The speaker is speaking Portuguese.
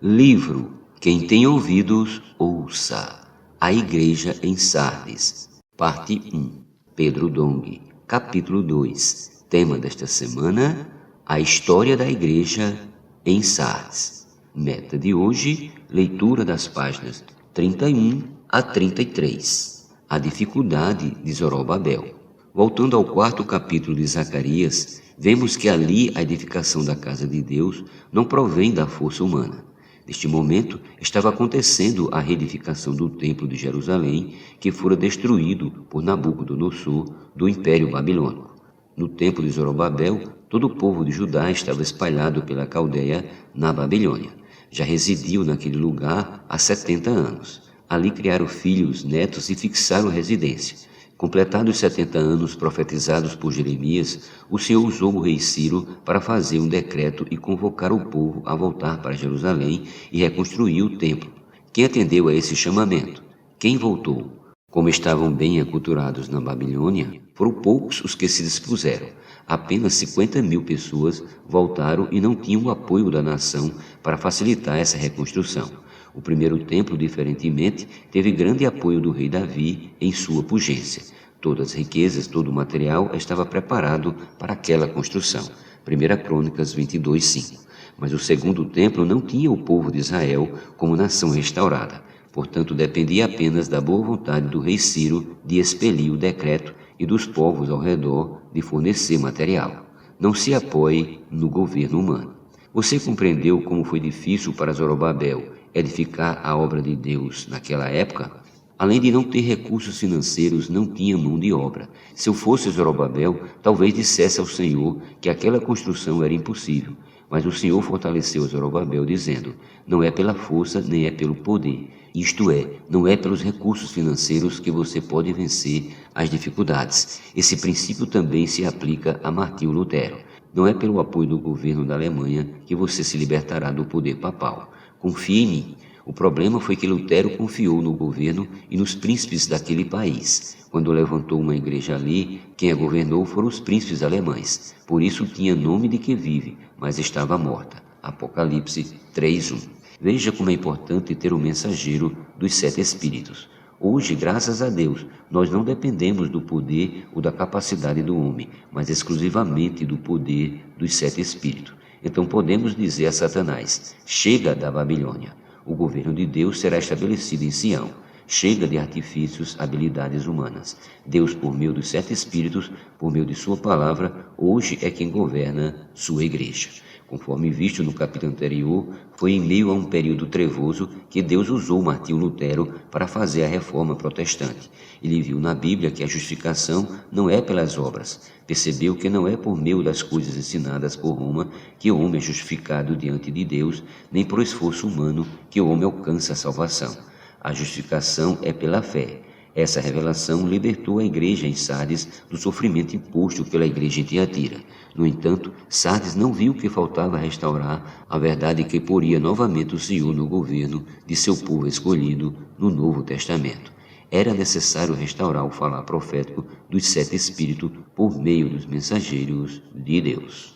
Livro Quem tem ouvidos, ouça. A Igreja em Sardes, Parte 1. Pedro Dong, Capítulo 2. Tema desta semana: a história da Igreja em Sardes. Meta de hoje: leitura das páginas 31 a 33. A dificuldade de Zorobabel. Voltando ao quarto capítulo de Zacarias, vemos que ali a edificação da casa de Deus não provém da força humana. Neste momento, estava acontecendo a reedificação do templo de Jerusalém, que fora destruído por Nabucodonosor do Império Babilônico. No tempo de Zorobabel, todo o povo de Judá estava espalhado pela Caldeia na Babilônia. Já residiu naquele lugar há 70 anos. Ali criaram filhos, netos e fixaram residência. Completados 70 anos profetizados por Jeremias, o Senhor usou o rei Ciro para fazer um decreto e convocar o povo a voltar para Jerusalém e reconstruir o templo. Quem atendeu a esse chamamento? Quem voltou? Como estavam bem aculturados na Babilônia, foram poucos os que se dispuseram. Apenas 50.000 pessoas voltaram e não tinham o apoio da nação para facilitar essa reconstrução. O primeiro templo, diferentemente, teve grande apoio do rei Davi em sua pugência. Todas as riquezas, todo o material estava preparado para aquela construção. 1 Crônicas 22:5. Mas o segundo templo não tinha o povo de Israel como nação restaurada. Portanto, dependia apenas da boa vontade do rei Ciro de expelir o decreto e dos povos ao redor de fornecer material. Não se apoie no governo humano. Você compreendeu como foi difícil para Zorobabel edificar a obra de Deus naquela época? Além de não ter recursos financeiros, não tinha mão de obra. Se eu fosse Zorobabel, talvez dissesse ao Senhor que aquela construção era impossível. Mas o Senhor fortaleceu Zorobabel, dizendo: não é pela força nem é pelo poder. Isto é, não é pelos recursos financeiros que você pode vencer as dificuldades. Esse princípio também se aplica a Martinho Lutero. Não é pelo apoio do governo da Alemanha que você se libertará do poder papal. Confie em mim. O problema foi que Lutero confiou no governo e nos príncipes daquele país. Quando levantou uma igreja ali, quem a governou foram os príncipes alemães. Por isso tinha nome de que vive, mas estava morta. Apocalipse 3:1. Veja como é importante ter o mensageiro dos 7 Espíritos. Hoje, graças a Deus, nós não dependemos do poder ou da capacidade do homem, mas exclusivamente do poder dos 7 Espíritos. Então podemos dizer a Satanás: chega da Babilônia. O governo de Deus será estabelecido em Sião. Chega de artifícios, habilidades humanas. Deus, por meio dos 7 Espíritos, por meio de sua palavra, hoje é quem governa sua igreja. Conforme visto no capítulo anterior, foi em meio a um período trevoso que Deus usou Martinho Lutero para fazer a reforma protestante. Ele viu na Bíblia que a justificação não é pelas obras. Percebeu que não é por meio das coisas ensinadas por Roma que o homem é justificado diante de Deus, nem por esforço humano que o homem alcança a salvação. A justificação é pela fé. Essa revelação libertou a igreja em Sardes do sofrimento imposto pela igreja em Tiatira. No entanto, Sardes não viu que faltava restaurar a verdade que poria novamente o Senhor no governo de seu povo escolhido no Novo Testamento. Era necessário restaurar o falar profético dos 7 Espíritos por meio dos mensageiros de Deus.